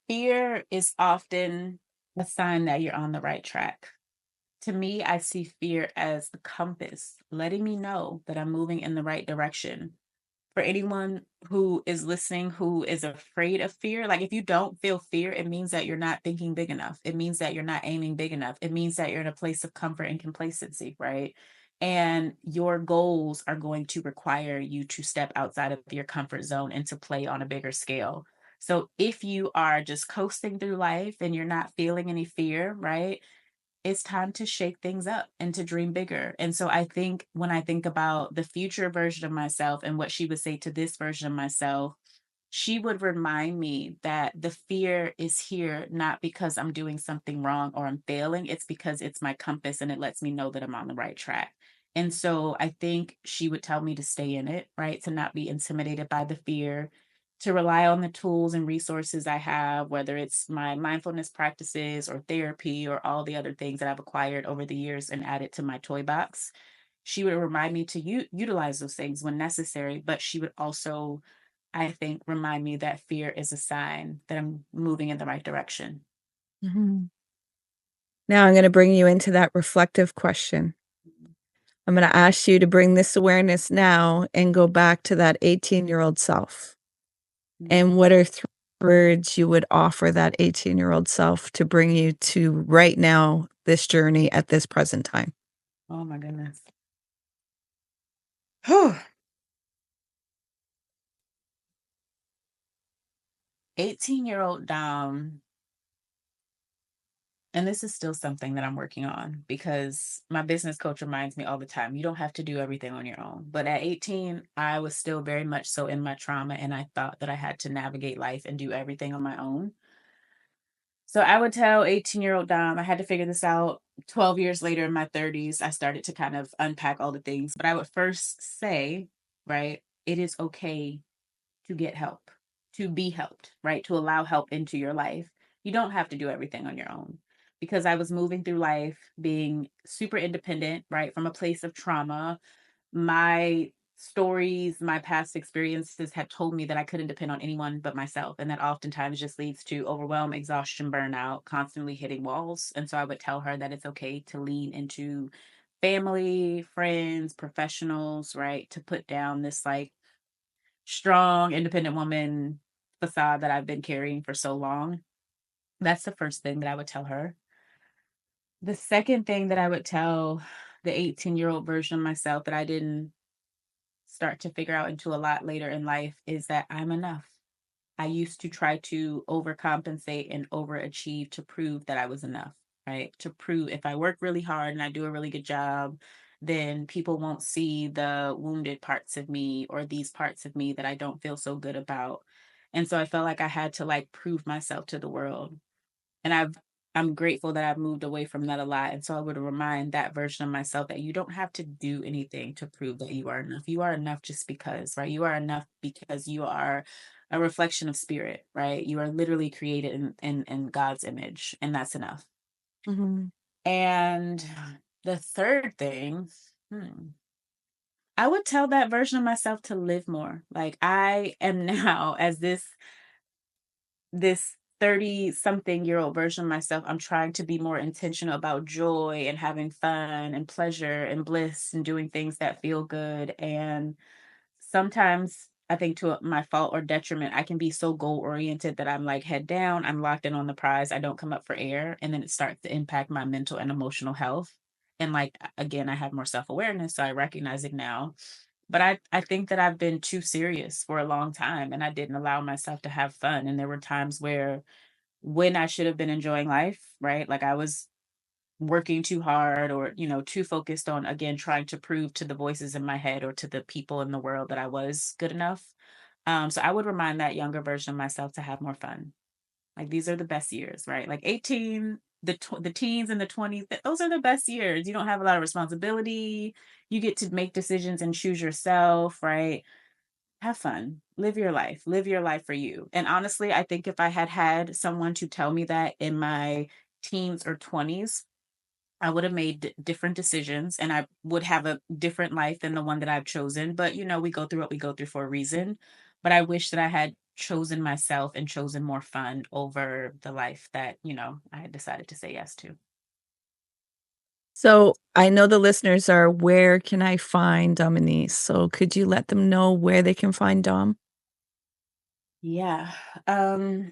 Fear is often a sign that you're on the right track. To me, I see fear as the compass, letting me know that I'm moving in the right direction. For anyone who is listening who is afraid of fear, like if you don't feel fear, it means that you're not thinking big enough. It means that you're not aiming big enough. It means that you're in a place of comfort and complacency, right? And your goals are going to require you to step outside of your comfort zone and to play on a bigger scale. So if you are just coasting through life and you're not feeling any fear, right? It's time to shake things up and to dream bigger. And so I think when I think about the future version of myself and what she would say to this version of myself, she would remind me that the fear is here not because I'm doing something wrong or I'm failing. It's because it's my compass and it lets me know that I'm on the right track. And so I think she would tell me to stay in it, right? To not be intimidated by the fear, to rely on the tools and resources I have, whether it's my mindfulness practices or therapy or all the other things that I've acquired over the years and added to my toy box. She would remind me to utilize those things when necessary, but she would also, I think, remind me that fear is a sign that I'm moving in the right direction. Mhm. Now I'm going to bring you into that reflective question. I'm going to ask you to bring this awareness now and go back to that 18-year-old self. And what are 3 words you would offer that 18-year-old self to bring you to right now, this journey at this present time? Oh my goodness. Whew. 18-year-old Dom, and this is still something that I'm working on because my business coach reminds me all the time, you don't have to do everything on your own. But at 18, I was still very much so in my trauma and I thought that I had to navigate life and do everything on my own. So I would tell 18-year-old Dom, I had to figure this out. 12 years later in my 30s, I started to kind of unpack all the things. But I would first say, right, it is okay to get help, to be helped, right? To allow help into your life. You don't have to do everything on your own because I was moving through life being super independent, right? From a place of trauma. My stories, my past experiences had told me that I couldn't depend on anyone but myself. And that oftentimes just leads to overwhelm, exhaustion, burnout, constantly hitting walls. And so I would tell her that it's okay to lean into family, friends, professionals, right? To put down this like strong, independent woman facade that I've been carrying for so long. That's the first thing that I would tell her. The second thing that I would tell the 18-year-old version of myself that I didn't start to figure out into a lot later in life is that I'm enough. I used to try to overcompensate and overachieve to prove that I was enough, right? To prove if I work really hard and I do a really good job, then people won't see the wounded parts of me or these parts of me that I don't feel so good about. And so I felt like I had to like prove myself to the world. And I'm grateful that I've moved away from that a lot. And so I would remind that version of myself that you don't have to do anything to prove that you are enough. You are enough just because, right? You are enough because you are a reflection of spirit, right? You are literally created in God's image, and that's enough. Mhm. And the third thing, I would tell that version of myself to live more. Like I am now as this 30 something year old version of myself, I'm trying to be more intentional about joy and having fun and pleasure and bliss and doing things that feel good. And sometimes I think to my fault or detriment, I can be so goal oriented that I'm like head down, I'm locked in on the prize, I don't come up for air. And then it starts to impact my mental and emotional health. And like, again, I have more self awareness. So I recognize it now, but I think that I've been too serious for a long time and I didn't allow myself to have fun. And there were times where when I should have been enjoying life, right? Like I was working too hard or, too focused on again trying to prove to the voices in my head or to the people in the world that I was good enough. So I would remind that younger version of myself to have more fun. Like these are the best years, right? Like 18, the teens and the 20s, those are the best years. You don't have a lot of responsibility. You get to make decisions and choose yourself, right? Have fun. Live your life. Live your life for you. And honestly, I think if I had had someone to tell me that in my teens or 20s, I would have made different decisions and I would have a different life than the one that I've chosen. But, we go through what we go through for a reason. But I wish that I had chosen myself and chosen more fun over the life that, I had decided to say yes to. So I know the listeners are, where can I find Dominiece? So could you let them know where they can find Dom? Yeah. Um,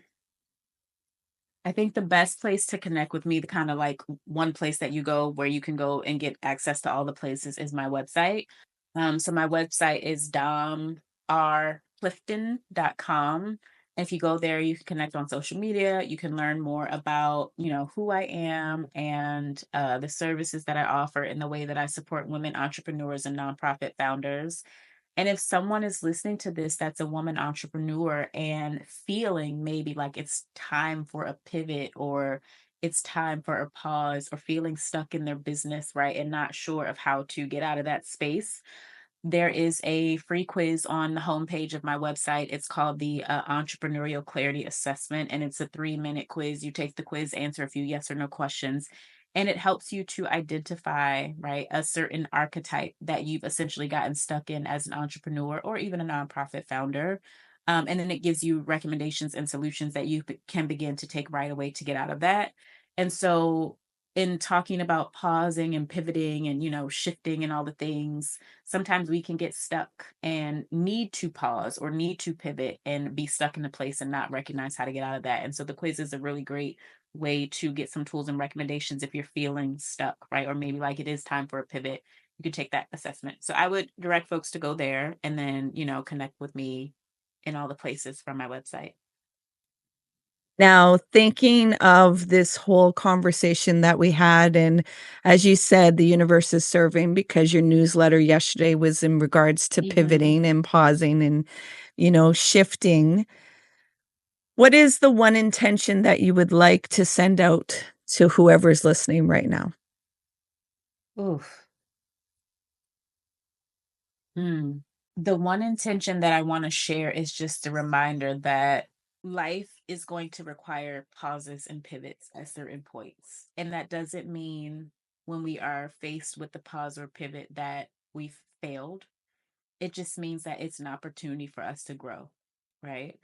I think the best place to connect with me, the kind of like one place that you go where you can go and get access to all the places is my website. So my website is domrclifton.com. If you go there, you can connect on social media. You can learn more about, who I am and the services that I offer and the way that I support women entrepreneurs and nonprofit founders. And if someone is listening to this that's a woman entrepreneur and feeling maybe like it's time for a pivot or it's time for a pause or feeling stuck in their business, right, and not sure of how to get out of that space, there is a free quiz on the homepage of my website. It's called the Entrepreneurial Clarity Assessment, and it's a 3-minute quiz. You take the quiz, answer a few yes or no questions, and it helps you to identify, right, a certain archetype that you've essentially gotten stuck in as an entrepreneur or even a nonprofit founder. And then it gives you recommendations and solutions that you can begin to take right away to get out of that. And so, in talking about pausing and pivoting and shifting and all the things, sometimes we can get stuck and need to pause or need to pivot and be stuck in a place and not recognize how to get out of that. And so the quiz is a really great way to get some tools and recommendations if you're feeling stuck, right? Or maybe like it is time for a pivot. You could take that assessment. So I would direct folks to go there and then, connect with me in all the places from my website. Now, thinking of this whole conversation that we had, and as you said, the universe is serving because your newsletter yesterday was in regards to Mhm. pivoting and pausing and, shifting. What is the one intention that you would like to send out to whoever's listening right now? Oof. Hmm. The one intention that I want to share is just a reminder that life is going to require pauses and pivots at certain points. And that doesn't mean when we are faced with the pause or pivot that we've failed. It just means that it's an opportunity for us to grow, right?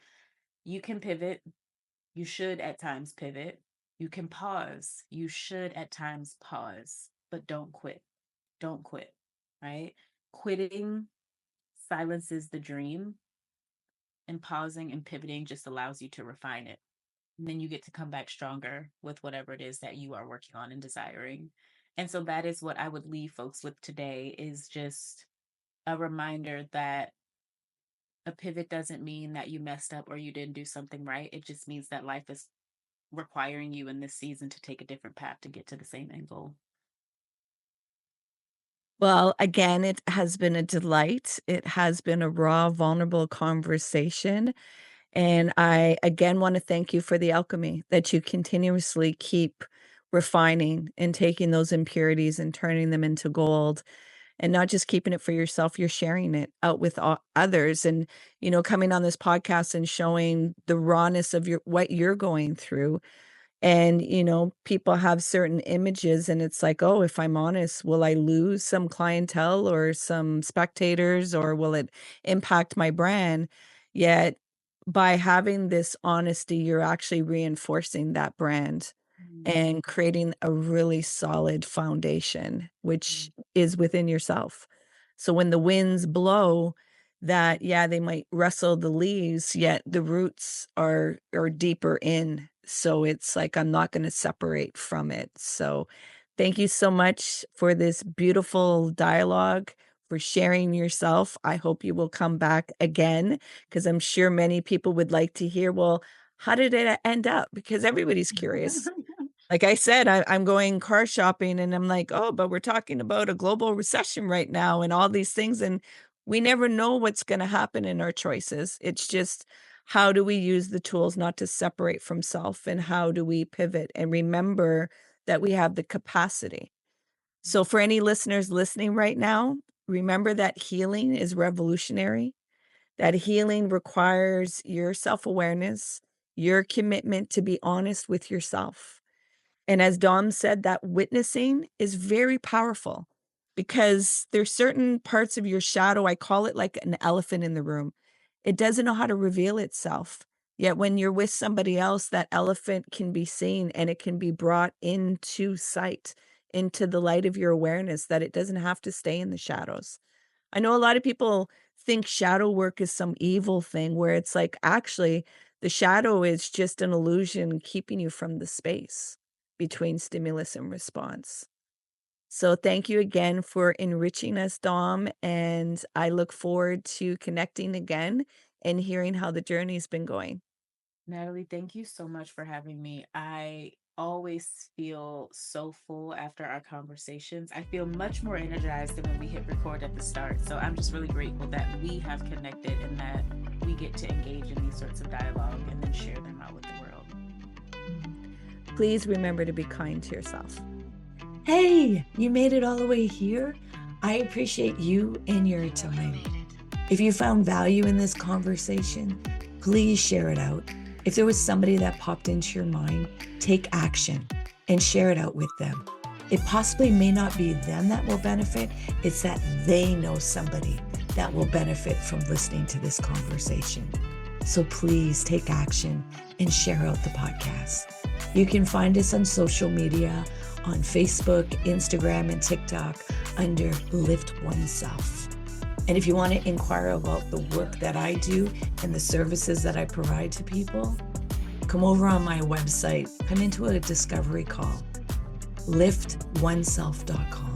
You can pivot. You should at times pivot. You can pause. You should at times pause, but don't quit. Don't quit, right? Quitting silences the dream, and pausing and pivoting just allows you to refine it. And then you get to come back stronger with whatever it is that you are working on and desiring. And so that is what I would leave folks with today, is just a reminder that a pivot doesn't mean that you messed up or you didn't do something right. It just means that life is requiring you in this season to take a different path to get to the same end goal. Well, again, it has been a delight. It has been a raw, vulnerable conversation. And I again want to thank you for the alchemy that you continuously keep refining and taking those impurities and turning them into gold, and not just keeping it for yourself, you're sharing it out with others. And, coming on this podcast and showing the rawness of what you're going through. And, people have certain images, and it's like, oh, if I'm honest, will I lose some clientele or some spectators, or will it impact my brand? Yet by having this honesty, you're actually reinforcing that brand Mm, and creating a really solid foundation, which mm, is within yourself. So when the winds blow, that, yeah, they might rustle the leaves, yet the roots are deeper in. So it's like I'm not going to separate from it. So thank you so much for this beautiful dialogue, for sharing yourself. I hope you will come back again, because I'm sure many people would like to hear, well, how did it end up? Because everybody's curious. Like I said, I'm going car shopping and I'm like, "Oh, but we're talking about a global recession right now and all these things," and we never know what's gonna happen in our choices. It's just, how do we use the tools not to separate from self, and how do we pivot and remember that we have the capacity. So for any listeners listening right now, remember that healing is revolutionary, that healing requires your self-awareness, your commitment to be honest with yourself. And as Dom said, that witnessing is very powerful, because there's certain parts of your shadow, I call it like an elephant in the room. It doesn't know how to reveal itself. Yet when you're with somebody else, that elephant can be seen and it can be brought into sight. into the light of your awareness, that it doesn't have to stay in the shadows. I know a lot of people think shadow work is some evil thing, where it's like, actually, the shadow is just an illusion keeping you from the space between stimulus and response. So thank you again for enriching us, Dom, and I look forward to connecting again and hearing how the journey's been going. Natalie, thank you so much for having me. I always feel so full after our conversations. I feel much more energized than when we hit record at the start. So I'm just really grateful that we have connected and that we get to engage in these sorts of dialogue and then share them out with the world. Please remember to be kind to yourself. Hey, you made it all the way here. I appreciate you and your time. If you found value in this conversation, please share it out. If there was somebody that popped into your mind, take action and share it out with them. It possibly may not be them that will benefit, it's that they know somebody that will benefit from listening to this conversation. So please take action and share out the podcast. You can find us on social media on Facebook, Instagram, and TikTok under Lift OneSelf. And if you want to inquire about the work that I do and the services that I provide to people, come over on my website, come into a discovery call, LiftOneSelf.com.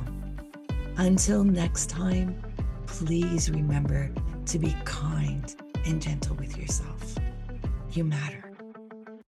Until next time, please remember to be kind and gentle with yourself. You matter.